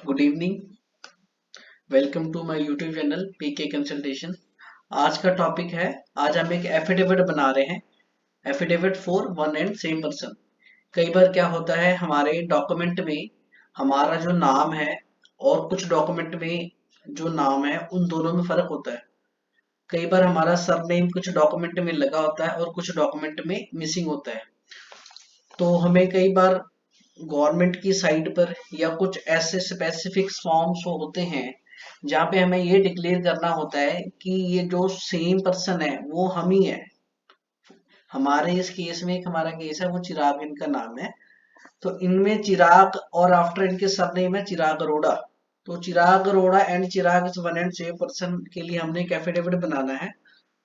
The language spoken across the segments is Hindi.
Good evening. Welcome to my YouTube channel PK consultation. आज का टॉपिक है, आज हम एक एफिडेविट बना रहे हैं। Affidavit for one and same person. कई बार क्या होता है, हमारे डॉक्यूमेंट में हमारा जो नाम है और कुछ डॉक्यूमेंट में जो नाम है उन दोनों में फर्क होता है। कई बार हमारा सरनेम कुछ डॉक्यूमेंट में लगा होता है और कुछ डॉक्यूमेंट में मिसिंग होता है। तो हमें कई बार गवर्नमेंट की साइट पर या कुछ ऐसे स्पेसिफिक फॉर्म्स होते हैं जहाँ पे हमें ये डिक्लेयर करना होता है कि ये जो सेम पर्सन है वो हम ही है। हमारे इस केस में एक हमारा केस है, वो चिराग इनका नाम है। तो इनमें चिराग और आफ्टर इनके सरनेम है चिराग अरोड़ा। तो Chirag Arora and Chirag is one and same person के लिए हमने एक एफिडेविट बनाना है।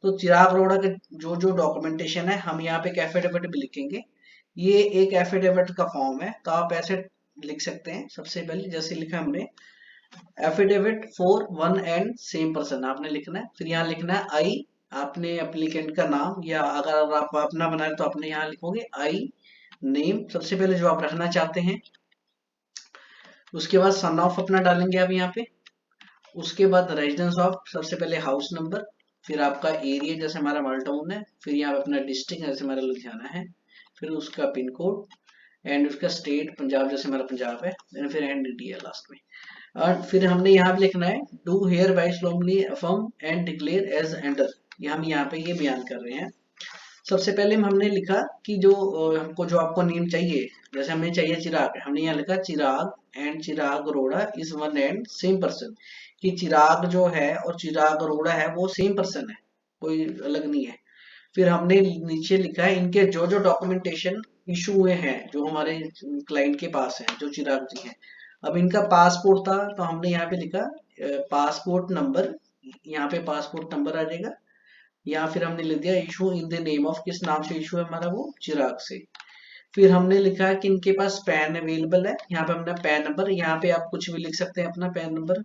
तो चिराग अरोड़ा के जो जो डॉक्यूमेंटेशन है हम यहाँ पे एक एफिडेविट भी लिखेंगे। ये एक एफिडेविट का फॉर्म है, तो आप ऐसे लिख सकते हैं। सबसे पहले जैसे लिखा हमने, affidavit for one and same person आपने लिखना है। फिर यहाँ लिखना है आई, आपने एप्लीकेंट का नाम, या अगर आप अपना बनाए तो अपने यहाँ लिखोगे आई नेम, सबसे पहले जो आप रखना चाहते हैं। उसके बाद सन ऑफ अपना डालेंगे आप यहाँ पे। उसके बाद रेजिडेंस ऑफ, सबसे पहले हाउस नंबर, फिर आपका एरिया जैसे हमारा माल्टाउन है, फिर यहाँ पे अपना डिस्ट्रिक्ट जैसे हमारा लुधियाना है, फिर उसका पिन कोड एंड उसका स्टेट पंजाब जैसे हमारा पंजाब है, देन फिर एंड इंडिया लास्ट में। और फिर हमने यहाँ पे लिखना है do hereby solemnly affirm and declare as under. ये हम यहाँ पे ये बयान कर रहे हैं। सबसे पहले हमने लिखा कि जो हमको जो आपको नेम चाहिए, जैसे हमें चाहिए चिराग, हमने यहाँ लिखा Chirag and Chirag Arora is one and same person. कि चिराग जो है और चिराग अरोड़ा है वो सेम पर्सन है, कोई अलग नहीं है। फिर हमने नीचे लिखा है इनके जो जो डॉक्यूमेंटेशन इशू हुए हैं जो हमारे क्लाइंट के पास हैं, जो चिराग जी हैं। अब इनका पासपोर्ट था तो हमने यहाँ पे लिखा पासपोर्ट नंबर, यहाँ पे पासपोर्ट नंबर आ जाएगा। या फिर हमने लिख दिया issue in the name of, किस नाम से इशू है हमारा, वो चिराग से। फिर हमने लिखा है कि इनके पास पैन अवेलेबल है, यहाँ पे हमने पैन नंबर, यहाँ पे आप कुछ भी लिख सकते हैं अपना पैन नंबर।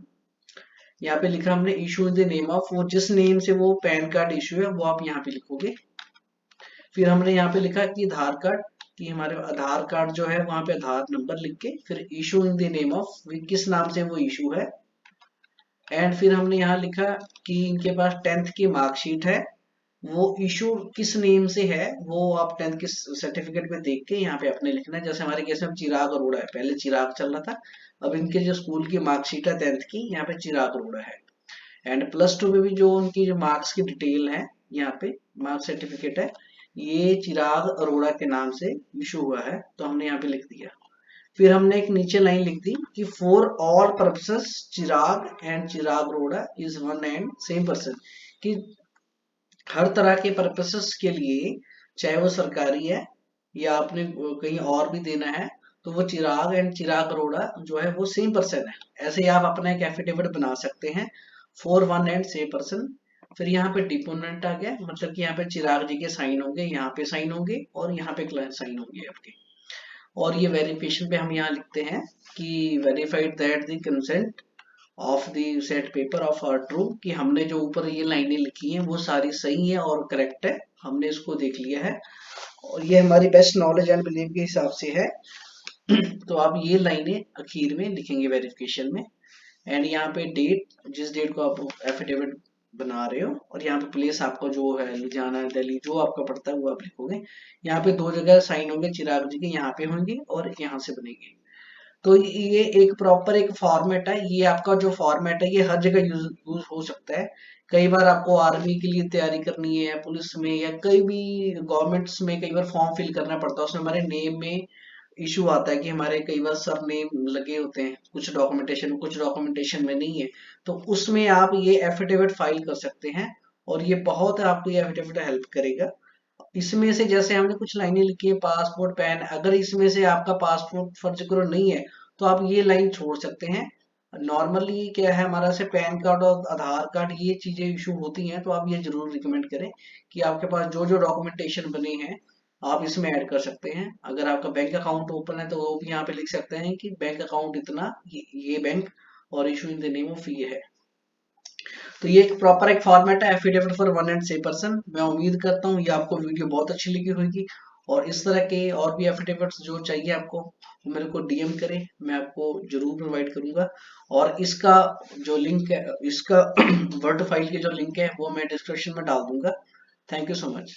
यहाँ पे लिखा हमने issue in the name of, वो जिस नेम से वो पैन कार्ड इशू है वो आप यहाँ पे लिखोगे। फिर हमने यहाँ पे लिखा कि आधार कार्ड, कि हमारे आधार कार्ड जो है वहां पे आधार नंबर लिख के फिर issue in the name of, किस नाम से वो इशू है। एंड फिर हमने यहाँ लिखा कि इनके पास 10th की मार्कशीट है, वो इशू किस नेम से है वो आप 10th के सर्टिफिकेट में देख के यहाँ पे अपने लिखना है। जैसे हमारे केस में चिराग अरोड़ा है, पहले चिराग चल रहा था, अब इनके जो स्कूल की मार्कशीट है 10th की, यहाँ पे चिराग अरोड़ा है। एंड +2 में भी जो उनकी जो मार्क्स की डिटेल है, यहाँ पे मार्क सर्टिफिकेट है, ये चिराग अरोड़ा के नाम से इशू हुआ है, तो हमने यहाँ पे लिख दिया। फिर हमने एक नीचे लाइन लिख दी कि for all purposes Chirag and Chirag Arora is one and same person. कि हर तरह के पर्पसेस के लिए, चाहे वो सरकारी है या आपने कहीं और भी देना है, तो वो चिराग एंड चिराग अरोड़ा जो है वो सेम पर्सन है। ऐसे ही आप अपना एक एफिडेविट बना सकते हैं for one and same person. फिर यहाँ पे डिपोनेंट आ गया, मतलब कि यहाँ पे चिराग जी के साइन होंगे, यहाँ पे साइन होंगे और यहाँ पे क्लाइंट साइन होंगे आपके। और ये वेरिफिकेशन पे हम यहाँ लिखते हैं कि verified that the consent of the set paper of are true, कि हमने जो ऊपर ये लाइनें लिखी हैं वो सारी सही है और करेक्ट है, हमने इसको देख लिया है और ये हमारी बेस्ट नॉलेज एंड बिलीव के हिसाब से है। तो आप ये लाइनें आखिर में लिखेंगे वेरिफिकेशन में। एंड यहाँ पे डेट, जिस डेट को आप एफिडेविट बना रहे हो, और यहाँ पे प्लेस आपका जो है लुधियाना दिल्ली जो आपका पड़ता है वो आप लिखोगे। यहाँ पे दो जगह साइन होंगे चिराग जी के, यहाँ पे होंगे और यहाँ से बनेंगे। तो ये एक प्रॉपर एक फॉर्मेट है। ये आपका जो फॉर्मेट है ये हर जगह यूज हो सकता है। कई बार आपको आर्मी के लिए तैयारी करनी है, पुलिस में या कई भी गवर्नमेंट्स में कई बार फॉर्म फिल करना पड़ता है, उसमें हमारे नेम में इशू आता है कि हमारे कई बार सब नेम लगे होते हैं कुछ डॉक्यूमेंटेशन में, कुछ डॉक्यूमेंटेशन में नहीं है। तो उसमें आप ये एफिडेविट फाइल कर सकते हैं और ये बहुत आपको ये एफिडेविट हेल्प करेगा। इसमें से जैसे हमने कुछ लाइनें लिखी है पासपोर्ट पैन, अगर इसमें से आपका पासपोर्ट फर्ज करो नहीं है तो आप ये लाइन छोड़ सकते हैं। नॉर्मली क्या है हमारा से पैन कार्ड और आधार कार्ड ये चीजें इशू होती हैं, तो आप ये जरूर रिकमेंड करें कि आपके पास जो जो डॉक्यूमेंटेशन बने हैं आप इसमें ऐड कर सकते हैं। अगर आपका बैंक अकाउंट ओपन है तो वो भी यहाँ पे लिख सकते हैं कि बैंक अकाउंट इतना, ये बैंक और issue in the name of ये है। तो ये एक प्रॉपर एक फॉर्मेट है affidavit for one and same person. मैं उम्मीद करता हूँ ये आपको वीडियो बहुत अच्छी लगी होगी, और इस तरह के और भी एफिडेविट्स जो चाहिए आपको, मेरे को डीएम करें, मैं आपको आपको जरूर प्रोवाइड करूंगा। और इसका जो लिंक है, इसका वर्ड फाइल की जो लिंक है वो मैं डिस्क्रिप्शन में डाल दूंगा। Thank you so much.